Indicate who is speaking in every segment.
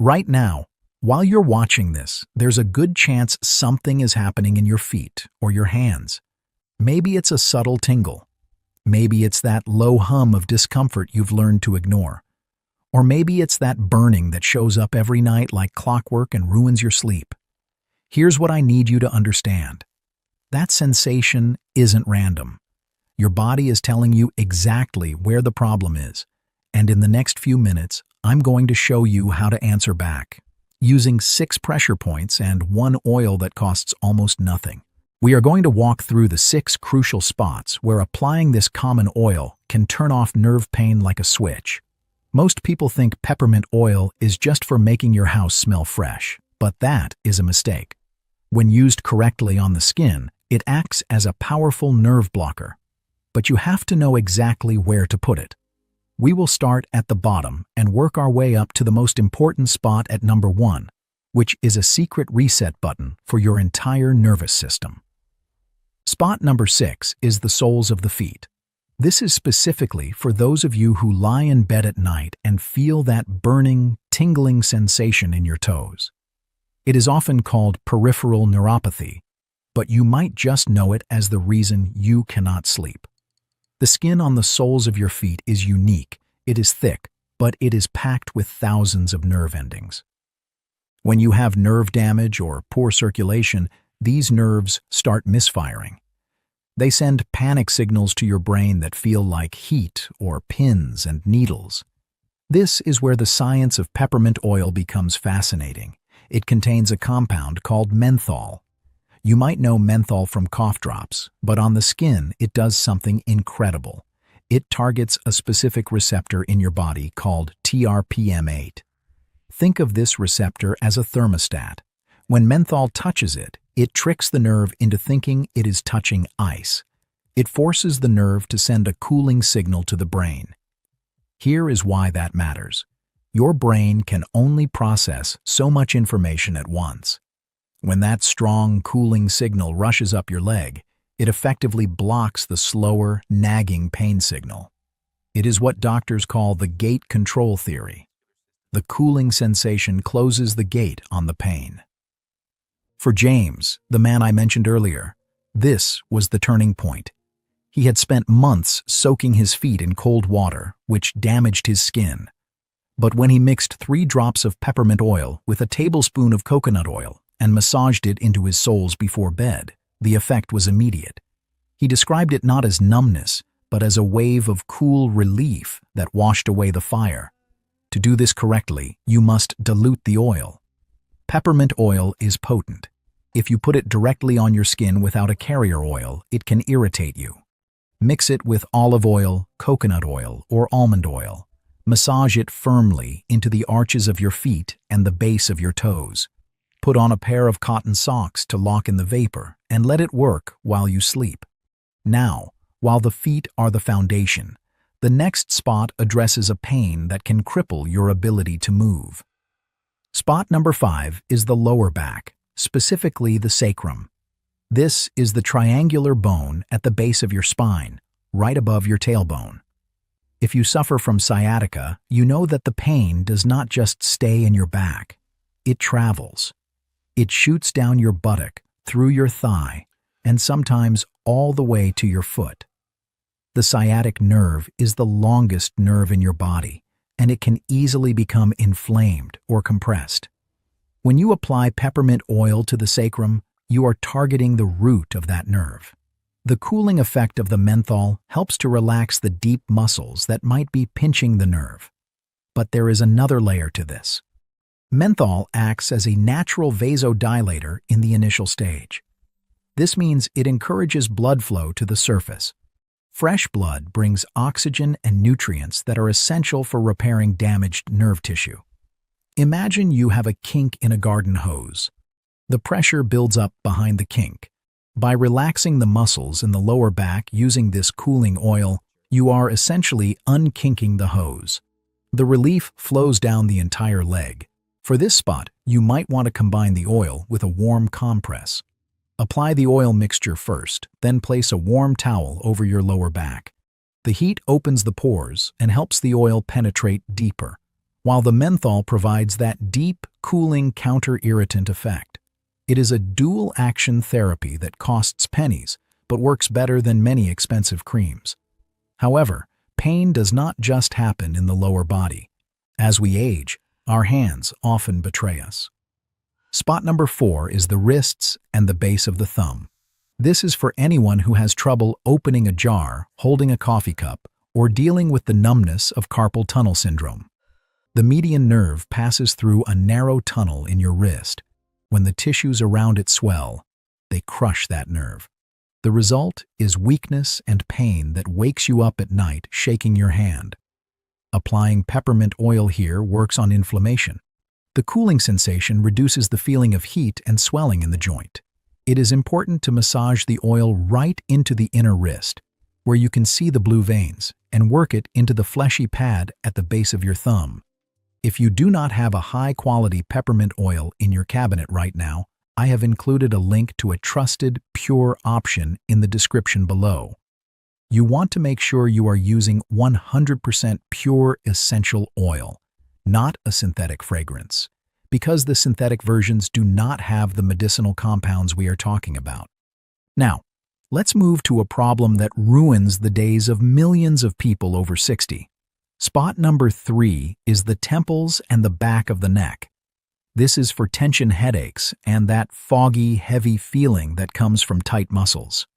Speaker 1: Right now, while you're watching this, there's a good chance something is happening in your feet or your hands. Maybe it's a subtle tingle. Maybe it's that low hum of discomfort you've learned to ignore. Or maybe it's that burning that shows up every night like clockwork and ruins your sleep. Here's what I need you to understand. That sensation isn't random. Your body is telling you exactly where the problem is, and in the next few minutes, I'm going to show you how to answer back, using 6 pressure points and 1 oil that costs almost nothing. We are going to walk through the 6 crucial spots where applying this common oil can turn off nerve pain like a switch. Most people think peppermint oil is just for making your house smell fresh, but that is a mistake. When used correctly on the skin, it acts as a powerful nerve blocker. But you have to know exactly where to put it. We will start at the bottom and work our way up to the most important spot at number 1, which is a secret reset button for your entire nervous system. Spot number 6 is the soles of the feet. This is specifically for those of you who lie in bed at night and feel that burning, tingling sensation in your toes. It is often called peripheral neuropathy, but you might just know it as the reason you cannot sleep. The skin on the soles of your feet is unique. It is thick, but it is packed with thousands of nerve endings. When you have nerve damage or poor circulation, these nerves start misfiring. They send panic signals to your brain that feel like heat or pins and needles. This is where the science of peppermint oil becomes fascinating. It contains a compound called menthol. You might know menthol from cough drops, but on the skin it does something incredible. It targets a specific receptor in your body called TRPM8. Think of this receptor as a thermostat. When menthol touches it, it tricks the nerve into thinking it is touching ice. It forces the nerve to send a cooling signal to the brain. Here is why that matters. Your brain can only process so much information at once. When that strong, cooling signal rushes up your leg, it effectively blocks the slower, nagging pain signal. It is what doctors call the gate control theory. The cooling sensation closes the gate on the pain. For James, the man I mentioned earlier, this was the turning point. He had spent months soaking his feet in cold water, which damaged his skin. But when he mixed 3 drops of peppermint oil with a tablespoon of coconut oil and massaged it into his soles before bed, the effect was immediate. He described it not as numbness, but as a wave of cool relief that washed away the fire. To do this correctly, you must dilute the oil. Peppermint oil is potent. If you put it directly on your skin without a carrier oil, it can irritate you. Mix it with olive oil, coconut oil, or almond oil. Massage it firmly into the arches of your feet and the base of your toes. Put on a pair of cotton socks to lock in the vapor and let it work while you sleep. Now, while the feet are the foundation, the next spot addresses a pain that can cripple your ability to move. Spot number 5 is the lower back, specifically the sacrum. This is the triangular bone at the base of your spine, right above your tailbone. If you suffer from sciatica, you know that the pain does not just stay in your back. It travels. It shoots down your buttock, through your thigh, and sometimes all the way to your foot. The sciatic nerve is the longest nerve in your body, and it can easily become inflamed or compressed. When you apply peppermint oil to the sacrum, you are targeting the root of that nerve. The cooling effect of the menthol helps to relax the deep muscles that might be pinching the nerve. But there is another layer to this. Menthol acts as a natural vasodilator in the initial stage. This means it encourages blood flow to the surface. Fresh blood brings oxygen and nutrients that are essential for repairing damaged nerve tissue. Imagine you have a kink in a garden hose. The pressure builds up behind the kink. By relaxing the muscles in the lower back using this cooling oil, you are essentially unkinking the hose. The relief flows down the entire leg. For this spot, you might want to combine the oil with a warm compress. Apply the oil mixture first, then place a warm towel over your lower back. The heat opens the pores and helps the oil penetrate deeper. while the menthol provides that deep, cooling counter-irritant effect. It is a dual-action therapy that costs pennies, but works better than many expensive creams. However, pain does not just happen in the lower body. As we age, our hands often betray us. Spot number 4 is the wrists and the base of the thumb. This is for anyone who has trouble opening a jar, holding a coffee cup, or dealing with the numbness of carpal tunnel syndrome. The median nerve passes through a narrow tunnel in your wrist. When the tissues around it swell, they crush that nerve. The result is weakness and pain that wakes you up at night shaking your hand. Applying peppermint oil here works on inflammation. The cooling sensation reduces the feeling of heat and swelling in the joint. It is important to massage the oil right into the inner wrist, where you can see the blue veins, and work it into the fleshy pad at the base of your thumb. If you do not have a high-quality peppermint oil in your cabinet right now, I have included a link to a trusted, pure option in the description below. You want to make sure you are using 100% pure essential oil, not a synthetic fragrance, because the synthetic versions do not have the medicinal compounds we are talking about. Now, let's move to a problem that ruins the days of millions of people over 60. Spot number 3 is the temples and the back of the neck. This is for tension headaches and that foggy, heavy feeling that comes from tight muscles.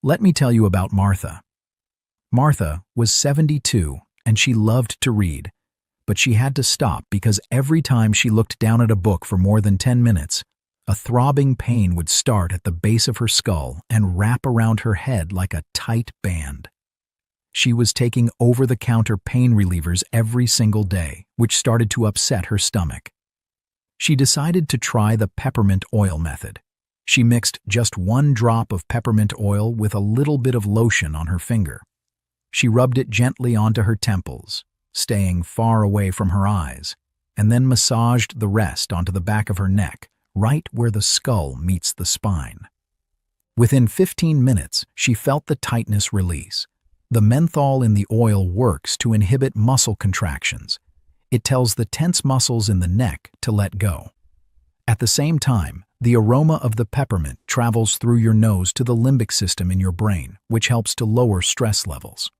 Speaker 1: Let me tell you about Martha. Martha was 72 and she loved to read, but she had to stop because every time she looked down at a book for more than 10 minutes, a throbbing pain would start at the base of her skull and wrap around her head like a tight band. She was taking over-the-counter pain relievers every single day, which started to upset her stomach. She decided to try the peppermint oil method. She mixed just 1 drop of peppermint oil with a little bit of lotion on her finger. She rubbed it gently onto her temples, staying far away from her eyes, and then massaged the rest onto the back of her neck, right where the skull meets the spine. Within 15 minutes, she felt the tightness release. The menthol in the oil works to inhibit muscle contractions. It tells the tense muscles in the neck to let go. At the same time, the aroma of the peppermint travels through your nose to the limbic system in your brain, which helps to lower stress levels.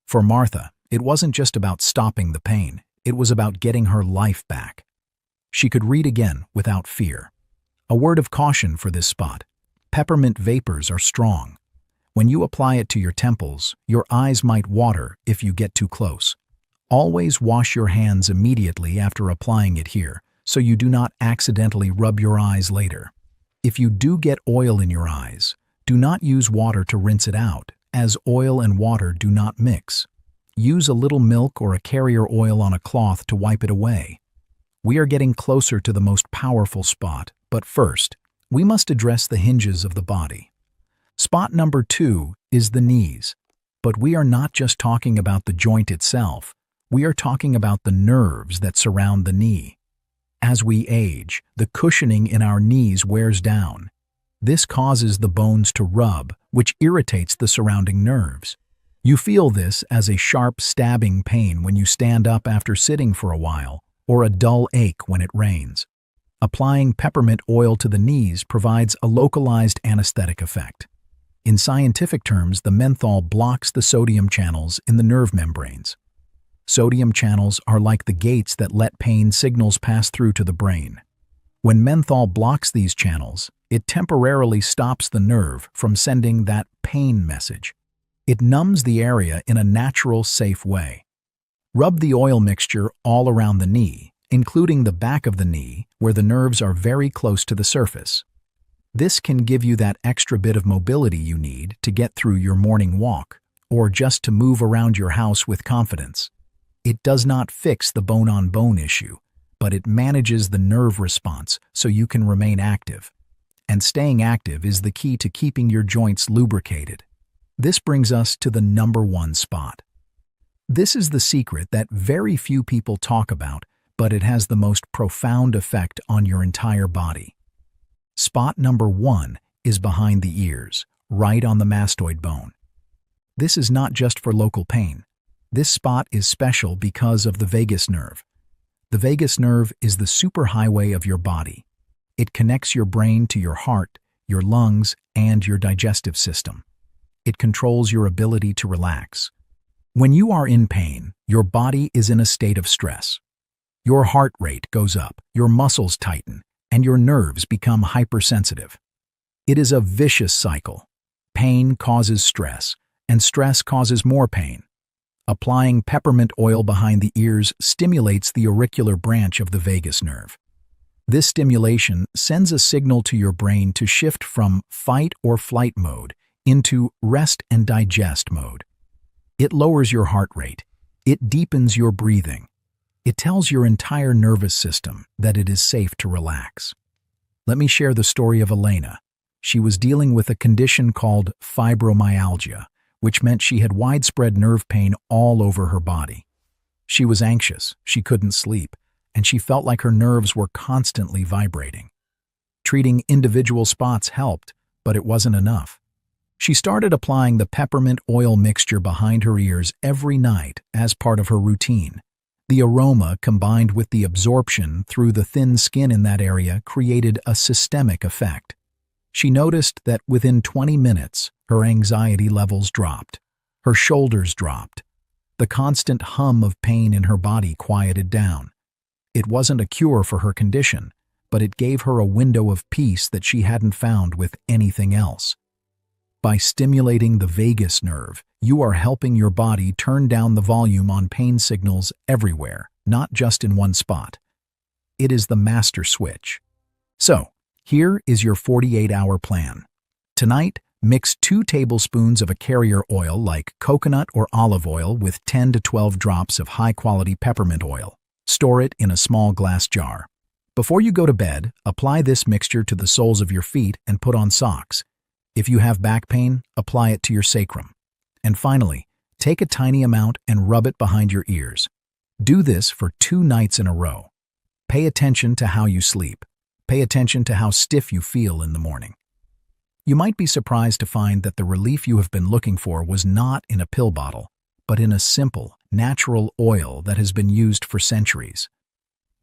Speaker 1: For Martha, it wasn't just about stopping the pain, it was about getting her life back. She could read again without fear. A word of caution for this spot: peppermint vapors are strong. When you apply it to your temples, your eyes might water if you get too close. Always wash your hands immediately after applying it here, so you do not accidentally rub your eyes later. If you do get oil in your eyes, do not use water to rinse it out, as oil and water do not mix. Use a little milk or a carrier oil on a cloth to wipe it away. We are getting closer to the most powerful spot, but first, we must address the hinges of the body. Spot number 2 is the knees, but we are not just talking about the joint itself, we are talking about the nerves that surround the knee. As we age, the cushioning in our knees wears down. This causes the bones to rub, which irritates the surrounding nerves. You feel this as a sharp stabbing pain when you stand up after sitting for a while, or a dull ache when it rains. Applying peppermint oil to the knees provides a localized anesthetic effect. In scientific terms, the menthol blocks the sodium channels in the nerve membranes. Sodium channels are like the gates that let pain signals pass through to the brain. When menthol blocks these channels, it temporarily stops the nerve from sending that pain message. It numbs the area in a natural, safe way. Rub the oil mixture all around the knee, including the back of the knee, where the nerves are very close to the surface. This can give you that extra bit of mobility you need to get through your morning walk, or just to move around your house with confidence. It does not fix the bone-on-bone issue, but it manages the nerve response so you can remain active. And staying active is the key to keeping your joints lubricated. This brings us to the number 1 spot. This is the secret that very few people talk about, but it has the most profound effect on your entire body. Spot number 1 is behind the ears, right on the mastoid bone. This is not just for local pain. This spot is special because of the vagus nerve. The vagus nerve is the superhighway of your body. It connects your brain to your heart, your lungs, and your digestive system. It controls your ability to relax. When you are in pain, your body is in a state of stress. Your heart rate goes up, your muscles tighten, and your nerves become hypersensitive. It is a vicious cycle. Pain causes stress, and stress causes more pain. Applying peppermint oil behind the ears stimulates the auricular branch of the vagus nerve. This stimulation sends a signal to your brain to shift from fight or flight mode into rest and digest mode. It lowers your heart rate. It deepens your breathing. It tells your entire nervous system that it is safe to relax. Let me share the story of Elena. She was dealing with a condition called fibromyalgia, which meant she had widespread nerve pain all over her body. She was anxious, she couldn't sleep, and she felt like her nerves were constantly vibrating. Treating individual spots helped, but it wasn't enough. She started applying the peppermint oil mixture behind her ears every night as part of her routine. The aroma combined with the absorption through the thin skin in that area created a systemic effect. She noticed that within 20 minutes, her anxiety levels dropped. Her shoulders dropped. The constant hum of pain in her body quieted down. It wasn't a cure for her condition, but it gave her a window of peace that she hadn't found with anything else. By stimulating the vagus nerve, you are helping your body turn down the volume on pain signals everywhere, not just in one spot. It is the master switch. So, here is your 48-hour plan. Tonight, mix 2 tablespoons of a carrier oil like coconut or olive oil with 10 to 12 drops of high-quality peppermint oil. Store it in a small glass jar. Before you go to bed, apply this mixture to the soles of your feet and put on socks. If you have back pain, apply it to your sacrum. And finally, take a tiny amount and rub it behind your ears. Do this for 2 nights in a row. Pay attention to how you sleep. Pay attention to how stiff you feel in the morning. You might be surprised to find that the relief you have been looking for was not in a pill bottle, but in a simple, natural oil that has been used for centuries.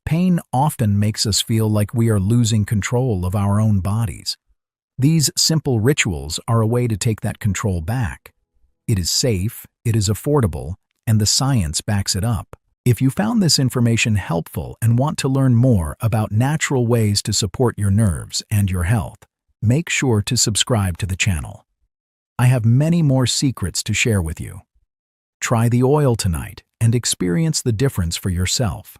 Speaker 1: Pain often makes us feel like we are losing control of our own bodies. These simple rituals are a way to take that control back. It is safe, it is affordable, and the science backs it up. If you found this information helpful and want to learn more about natural ways to support your nerves and your health, make sure to subscribe to the channel. I have many more secrets to share with you. Try the oil tonight and experience the difference for yourself.